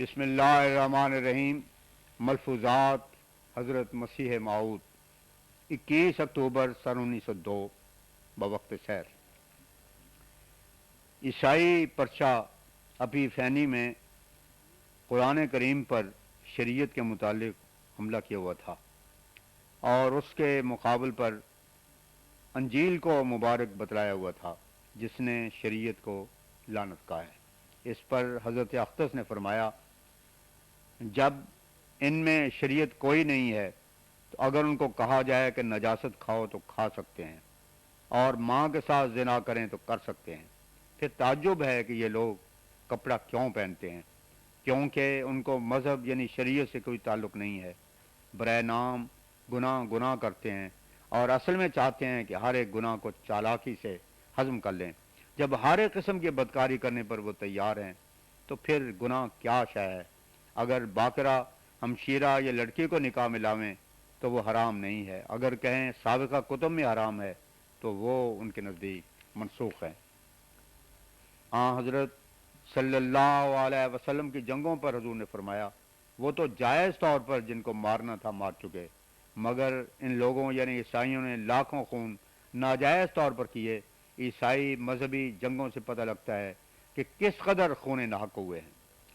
بسم اللہ الرحمن الرحیم۔ ملفوظات حضرت مسیح موعود 21 اکتوبر سن 1902 بوقت سیر۔ عیسائی پرچہ اپی فینی میں قرآن کریم پر شریعت کے متعلق حملہ کیا ہوا تھا اور اس کے مقابل پر انجیل کو مبارک بتلایا ہوا تھا جس نے شریعت کو لعنت کہا ہے۔ اس پر حضرت اقدس نے فرمایا، جب ان میں شریعت کوئی نہیں ہے تو اگر ان کو کہا جائے کہ نجاست کھاؤ تو کھا سکتے ہیں اور ماں کے ساتھ زنا کریں تو کر سکتے ہیں، پھر تعجب ہے کہ یہ لوگ کپڑا کیوں پہنتے ہیں؟ کیونکہ ان کو مذہب یعنی شریعت سے کوئی تعلق نہیں ہے، برائے نام گناہ کرتے ہیں اور اصل میں چاہتے ہیں کہ ہر ایک گناہ کو چالاکی سے ہضم کر لیں۔ جب ہر ایک قسم کی بدکاری کرنے پر وہ تیار ہیں تو پھر گناہ کیا شے ہے؟ اگر باقرہ ہمشیرہ یا لڑکی کو نکاح میں لاویں تو وہ حرام نہیں ہے، اگر کہیں سابقہ کتب میں حرام ہے تو وہ ان کے نزدیک منسوخ ہے۔ حضرت صلی اللہ علیہ وسلم کی جنگوں پر حضور نے فرمایا، وہ تو جائز طور پر جن کو مارنا تھا مار چکے، مگر ان لوگوں یعنی عیسائیوں نے لاکھوں خون ناجائز طور پر کیے۔ عیسائی مذہبی جنگوں سے پتہ لگتا ہے کہ کس قدر خون ناحق ہوئے ہیں۔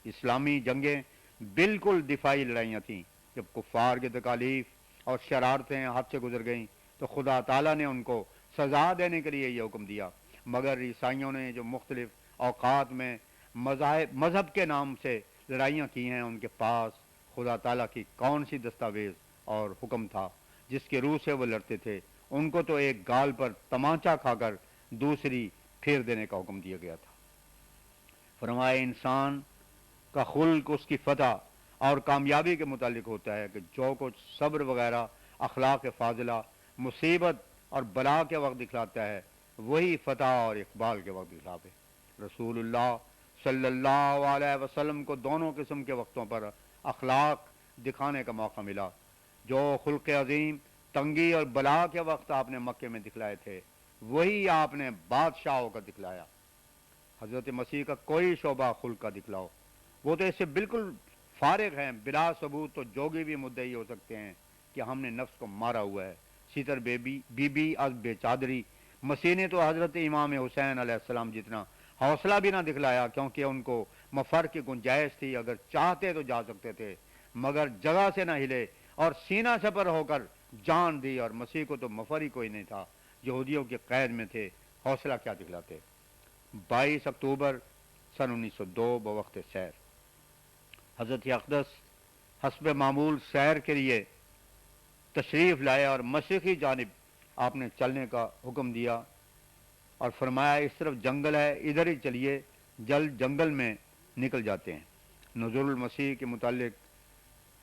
اسلامی جنگیں بالکل دفاعی لڑائیاں تھیں۔ جب کفار کی تکالیف اور شرارتیں حد سے گزر گئیں تو خدا تعالیٰ نے ان کو سزا دینے کے لیے یہ حکم دیا، مگر عیسائیوں نے جو مختلف اوقات میں مذہب کے نام سے لڑائیاں کی ہیں، ان کے پاس خدا تعالیٰ کی کون سی دستاویز اور حکم تھا جس کے روح سے وہ لڑتے تھے؟ ان کو تو ایک گال پر تمانچہ کھا کر دوسری پھیر دینے کا حکم دیا گیا تھا۔ فرمائے انسان کا خلق اس کی فتح اور کامیابی کے متعلق ہوتا ہے کہ جو کچھ صبر وغیرہ اخلاق فاضلہ مصیبت اور بلا کے وقت دکھلاتا ہے وہی فتح اور اقبال کے وقت دکھلاوے۔ رسول اللہ صلی اللہ علیہ وسلم کو دونوں قسم کے وقتوں پر اخلاق دکھانے کا موقع ملا۔ جو خلق عظیم تنگی اور بلا کے وقت آپ نے مکے میں دکھلائے تھے وہی آپ نے بادشاہوں کا دکھلایا۔ حضرت مسیح کا کوئی شعبہ خلق کا دکھلاؤ، وہ تو اس سے بالکل فارغ ہیں۔ بلا ثبوت تو جوگی بھی مدعی ہو سکتے ہیں کہ ہم نے نفس کو مارا ہوا ہے۔ ستر بی بی از بے چادری، مسیح نے تو حضرت امام حسین علیہ السلام جتنا حوصلہ بھی نہ دکھلایا، کیونکہ ان کو مفر کی گنجائش تھی، اگر چاہتے تو جا سکتے تھے، مگر جگہ سے نہ ہلے اور سینہ سپر ہو کر جان دی، اور مسیح کو تو مفر ہی کوئی نہیں تھا، یہودیوں کے قید میں تھے، حوصلہ کیا دکھلاتے؟ 22 اکتوبر سن 1902 بوقت سیر۔ حضرت اقدس حسب معمول سیر کے لیے تشریف لائے اور مشرقی جانب آپ نے چلنے کا حکم دیا اور فرمایا، اس طرف جنگل ہے، ادھر ہی چلیے، جنگل میں نکل جاتے ہیں۔ نزول المسیح کے متعلق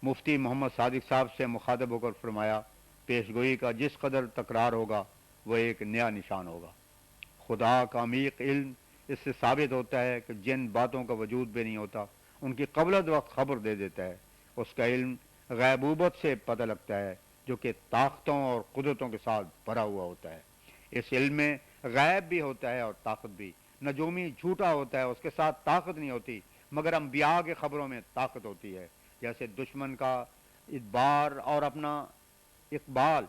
مفتی محمد صادق صاحب سے مخاطب ہو کر فرمایا، پیشگوئی کا جس قدر تکرار ہوگا وہ ایک نیا نشان ہوگا۔ خدا کا عمیق علم اس سے ثابت ہوتا ہے کہ جن باتوں کا وجود بھی نہیں ہوتا ان کی قبل از وقت خبر دے دیتا ہے۔ اس کا علم غیبوبت سے پتہ لگتا ہے جو کہ طاقتوں اور قدرتوں کے ساتھ بھرا ہوا ہوتا ہے۔ اس علم میں غیب بھی ہوتا ہے اور طاقت بھی۔ نجومی جھوٹا ہوتا ہے، اس کے ساتھ طاقت نہیں ہوتی، مگر انبیاء کے خبروں میں طاقت ہوتی ہے، جیسے دشمن کا ادبار اور اپنا اقبال،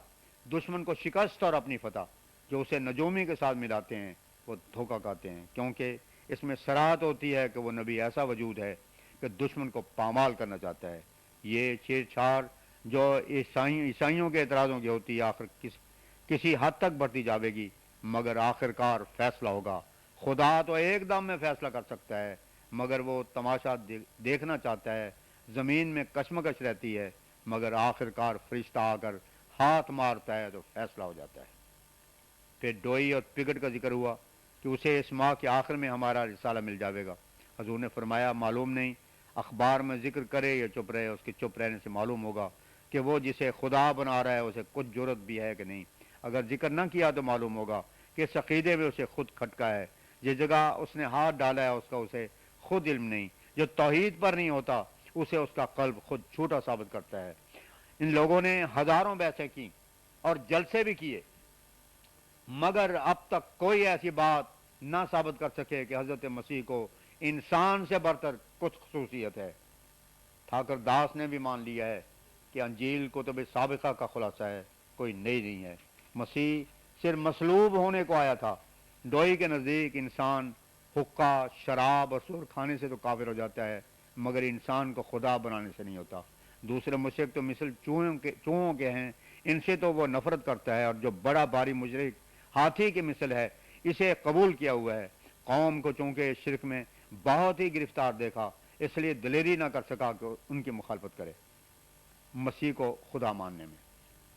دشمن کو شکست اور اپنی فتح۔ جو اسے نجومی کے ساتھ ملاتے ہیں وہ دھوکہ کھاتے ہیں، کیونکہ اس میں صراحت ہوتی ہے کہ وہ نبی ایسا وجود ہے کہ دشمن کو پامال کرنا چاہتا ہے۔ یہ چھیڑ چھاڑ جو عیسائیوں کے اعتراضوں کی ہوتی ہے آخر کسی حد تک بڑھتی جاوے گی، مگر آخر کار فیصلہ ہوگا۔ خدا تو ایک دم میں فیصلہ کر سکتا ہے، مگر وہ تماشا دیکھنا چاہتا ہے۔ زمین میں کشمکش رہتی ہے، مگر آخر کار فرشتہ آ کر ہاتھ مارتا ہے تو فیصلہ ہو جاتا ہے۔ پھر ڈوئی اور پگٹ کا ذکر ہوا کہ اسے اس ماہ کے آخر میں ہمارا رسالہ مل جاوے گا۔ حضور نے فرمایا، معلوم نہیں اخبار میں ذکر کرے یا چپ رہے، اس کے چپ رہنے سے معلوم ہوگا کہ وہ جسے خدا بنا رہا ہے اسے کچھ جرت بھی ہے کہ نہیں۔ اگر ذکر نہ کیا تو معلوم ہوگا کہ اس عقیدے میں اسے خود کھٹکا ہے، جس جگہ اس نے ہاتھ ڈالا ہے اس کا اسے خود علم نہیں۔ جو توحید پر نہیں ہوتا اسے اس کا قلب خود جھوٹا ثابت کرتا ہے۔ ان لوگوں نے ہزاروں بحثیں کی اور جلسے بھی کیے، مگر اب تک کوئی ایسی بات نہ ثابت کر سکے کہ حضرت مسیح کو انسان سے بڑھ کر کچھ خصوصیت ہے۔ ٹھاکر داس نے بھی مان لیا ہے کہ انجیل کتب سابقہ کا خلاصہ ہے، کوئی نئی نہیں ہے۔ مسیح صرف مصلوب ہونے کو آیا تھا۔ ڈوئی کے نزدیک انسان حقہ، شراب اور سور کھانے سے تو کافر ہو جاتا ہے، مگر انسان کو خدا بنانے سے نہیں ہوتا۔ دوسرے مشرک تو مثل چوہوں کے ہیں، ان سے تو وہ نفرت کرتا ہے، اور جو بڑا بھاری مشرک ہاتھی کی مثل ہے، اسے قبول کیا ہوا ہے۔ قوم کو چونکہ اس شرک میں بہت ہی گرفتار دیکھا، اس لیے دلیری نہ کر سکا کہ ان کی مخالفت کرے مسیح کو خدا ماننے میں۔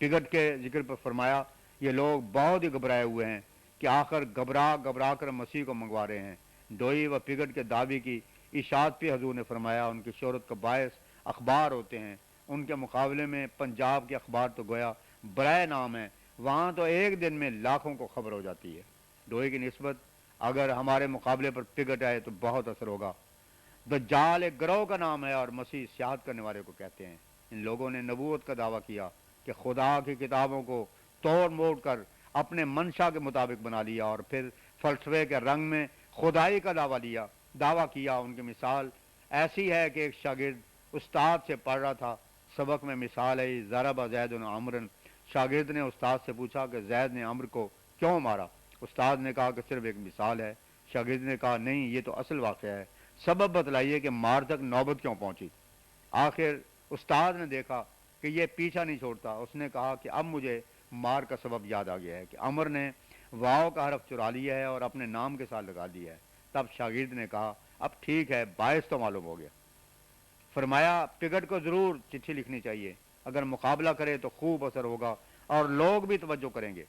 پگٹ کے ذکر پر فرمایا یہ لوگ بہت ہی گھبرائے ہوئے ہیں کہ آخر گھبرا کر مسیح کو منگوا رہے ہیں۔ ڈوئی و پگٹ کے دعوی کی اشاعت پہ حضور نے فرمایا ان کی شہرت کا باعث اخبار ہوتے ہیں، ان کے مقابلے میں پنجاب کے اخبار تو گویا برائے نام ہے، وہاں تو ایک دن میں لاکھوں کو خبر ہو جاتی ہے۔ ڈوئی کی نسبت اگر ہمارے مقابلے پر پگٹ آئے تو بہت اثر ہوگا۔ دجال ایک گروہ کا نام ہے اور مسیح سیاحت کرنے والے کو کہتے ہیں۔ ان لوگوں نے نبوت کا دعویٰ کیا کہ خدا کی کتابوں کو توڑ موڑ کر اپنے منشا کے مطابق بنا لیا، اور پھر فلسفے کے رنگ میں خدائی کا دعویٰ کیا۔ ان کی مثال ایسی ہے کہ ایک شاگرد استاد سے پڑھ رہا تھا، سبق میں مثال ہے ضرب زید عمرا۔ شاگرد نے استاد سے پوچھا کہ زید نے عمر کو کیوں مارا؟ استاد نے کہا کہ صرف ایک مثال ہے۔ شاگرد نے کہا نہیں، یہ تو اصل واقعہ ہے، سبب بتلائیے کہ مار تک نوبت کیوں پہنچی؟ آخر استاد نے دیکھا کہ یہ پیچھا نہیں چھوڑتا، اس نے کہا کہ اب مجھے مار کا سبب یاد آ گیا ہے کہ عمر نے واو کا حرف چرا لیا ہے اور اپنے نام کے ساتھ لگا دیا ہے۔ تب شاگرد نے کہا اب ٹھیک ہے، باعث تو معلوم ہو گیا۔ فرمایا پگٹ کو ضرور چٹھی لکھنی چاہیے، اگر مقابلہ کرے تو خوب اثر ہوگا اور لوگ بھی توجہ کریں گے۔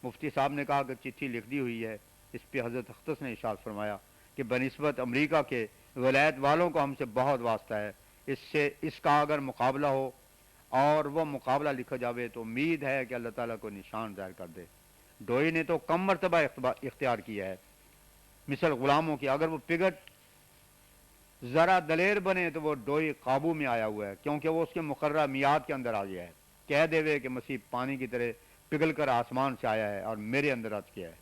مفتی صاحب نے کہا کہ چٹھی لکھ دی ہوئی ہے۔ اس پہ حضرت اختص نے ارشاد فرمایا کہ بنسبت امریکہ کے ولایت والوں کو ہم سے بہت واسطہ ہے، اس کا اگر مقابلہ ہو اور وہ مقابلہ لکھا جاوے تو امید ہے کہ اللہ تعالیٰ کو نشان ظاہر کر دے۔ ڈوئی نے تو کم مرتبہ اختیار کیا ہے مثل غلاموں کی، اگر وہ پگٹ ذرا دلیر بنے تو وہ ڈوئی قابو میں آیا ہوا ہے، کیونکہ وہ اس کے مقررہ میعاد کے اندر آ گیا ہے۔ کہہ دے کہ مسیح پانی کی طرح پگھل کر آسمان سے آیا ہے اور میرے اندر رچ گیا ہے۔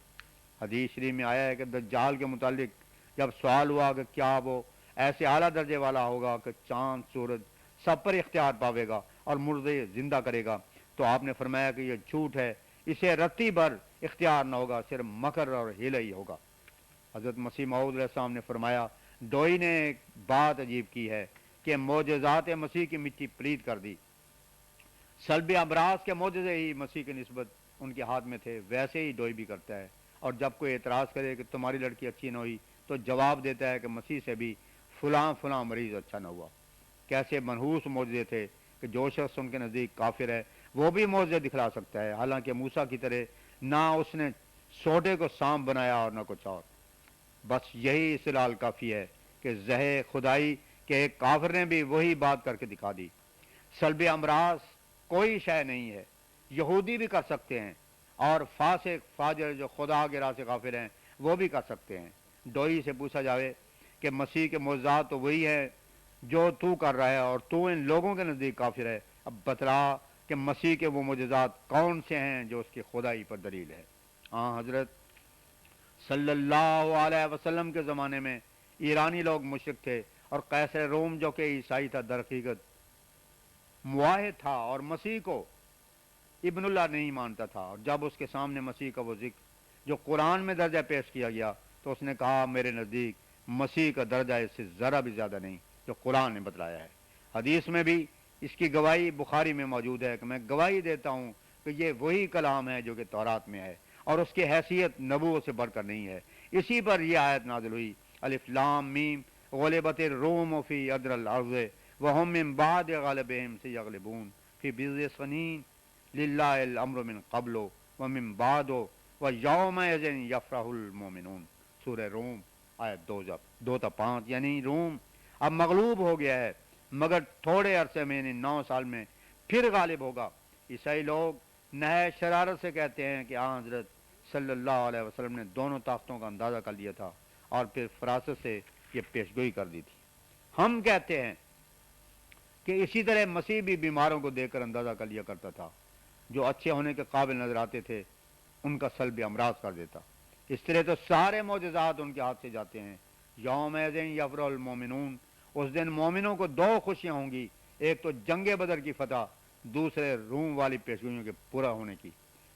حدیث شریف میں آیا ہے کہ دجال کے متعلق جب سوال ہوا کہ کیا وہ ایسے اعلیٰ درجے والا ہوگا کہ چاند سورج سب پر اختیار پاوے گا اور مردے زندہ کرے گا، تو آپ نے فرمایا کہ یہ جھوٹ ہے، اسے رتی بھر اختیار نہ ہوگا، صرف مکر اور ہیلا ہی ہوگا۔ حضرت مسیح موعود علیہ السلام نے فرمایا ڈوئی نے ایک بات عجیب کی ہے کہ معجزات مسیح کی مٹی پلید کر دی۔ سلب امراض کے معجزے ہی مسیح کی نسبت ان کے ہاتھ میں تھے، ویسے ہی ڈوئی بھی کرتا ہے، اور جب کوئی اعتراض کرے کہ تمہاری لڑکی اچھی نہ ہوئی تو جواب دیتا ہے کہ مسیح سے بھی فلاں مریض اچھا نہ ہوا۔ کیسے منحوس معجزے تھے کہ جو شخص ان کے نزدیک کافر ہے وہ بھی معجزے دکھلا سکتا ہے، حالانکہ موسیٰ کی طرح نہ اس نے سوٹے کو سانپ بنایا اور نہ کچھ اور۔ بس یہی استدلال کافی ہے کہ زہ خدائی کے ایک کافر نے بھی وہی بات کر کے دکھا دی۔ سلب امراض کوئی شے نہیں ہے، یہودی بھی کر سکتے ہیں، اور فاسق فاجر جو خدا کے راہ سے غافل ہیں وہ بھی کر سکتے ہیں۔ ڈوئی سے پوچھا جاوے کہ مسیح کے معجزات تو وہی ہے جو تو کر رہا ہے اور تو ان لوگوں کے نزدیک کافر ہے، اب بتلا کہ مسیح کے وہ معجزات کون سے ہیں جو اس کی خدائی پر دلیل ہے۔ ہاں، حضرت صلی اللہ علیہ وسلم کے زمانے میں ایرانی لوگ مشرک تھے، اور قیصر روم جو کہ عیسائی تھا در حقیقت معاہد تھا اور مسیح کو ابن اللہ نہیں مانتا تھا، اور جب اس کے سامنے مسیح کا وہ ذکر جو قرآن میں درجہ پیش کیا گیا تو اس نے کہا میرے نزدیک مسیح کا درجہ اس سے ذرا بھی زیادہ نہیں جو قرآن نے بتلایا ہے۔ حدیث میں بھی اس کی گواہی بخاری میں موجود ہے کہ میں گواہی دیتا ہوں کہ یہ وہی کلام ہے جو کہ تورات میں ہے، اور اس کی حیثیت نبوت سے بڑھ کر نہیں ہے۔ اسی پر یہ آیت نازل ہوئی الف لام میم غلبت الروم فی ادر الارض وهم من بعد غلبهم سیغلبون فی بضع سنین للہ الامر من قبل ومن بعد ویومئذ یفرح المؤمنون۔ سورہ روم آیت 2 تا 5، یعنی روم اب مغلوب ہو گیا ہے مگر تھوڑے عرصے میں، یعنی 9 سال میں پھر غالب ہوگا۔ عیسائی لوگ نہایت شرارت سے کہتے ہیں کہ حضرت صلی اللہ علیہ وسلم نے دونوں طاقتوں کا اندازہ کر لیا تھا اور پھر فراست سے یہ پیشگوئی کر دی تھی۔ ہم کہتے ہیں کہ اسی طرح مسیح بھی بیماروں کو دیکھ کر اندازہ کر لیا کرتا تھا، جو اچھے ہونے کے قابل نظر آتے تھے ان کا سلب امراض کر دیتا۔ اس طرح تو سارے معجزات ان کے ہاتھ سے جاتے ہیں۔ یوم یفرح المومنون، اس دن مومنوں کو دو خوشیاں ہوں گی، ایک تو جنگ بدر کی فتح، دوسرے روم والی پیشگوئیوں کے پورا ہونے کی۔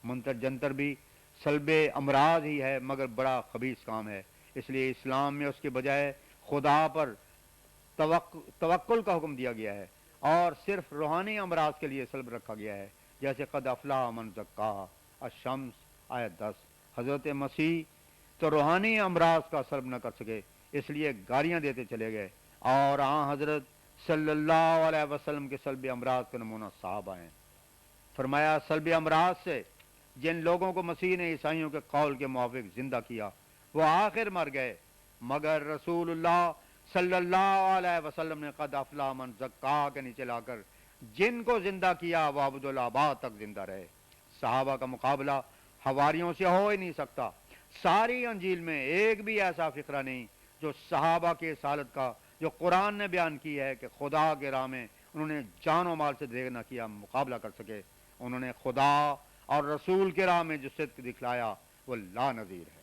منتر جنتر بھی سلب امراض ہی ہے مگر بڑا خبیث کام ہے، اس لیے اسلام میں اس کے بجائے خدا پر توکل کا حکم دیا گیا ہے اور صرف روحانی امراض کے لیے سلب رکھا گیا ہے، جیسے قد افلاح من زکاہا الشمس آیت 10۔ حضرت مسیح تو روحانی امراض کا سلب نہ کر سکے، اس لیے گالیاں دیتے چلے گئے، اور حضرت صلی اللہ علیہ وسلم کے سلب امراض کا نمونہ صحابہ ہیں۔ فرمایا سلب امراض سے جن لوگوں کو مسیح نے عیسائیوں کے قول کے موافق زندہ کیا وہ آخر مر گئے، مگر رسول اللہ صلی اللہ علیہ وسلم نے قد افلاح من زکاہا کے نیچے لا کر جن کو زندہ کیا وہ ابدالآباد تک زندہ رہے۔ صحابہ کا مقابلہ حواریوں سے ہو ہی نہیں سکتا۔ ساری انجیل میں ایک بھی ایسا فقرہ نہیں جو صحابہ کی اس حالت کا جو قرآن نے بیان کی ہے کہ خدا کے راہ میں انہوں نے جان و مال سے دیر نہ کیا مقابلہ کر سکے۔ انہوں نے خدا اور رسول کے راہ میں جو صدق دکھلایا وہ لا نظیر ہے۔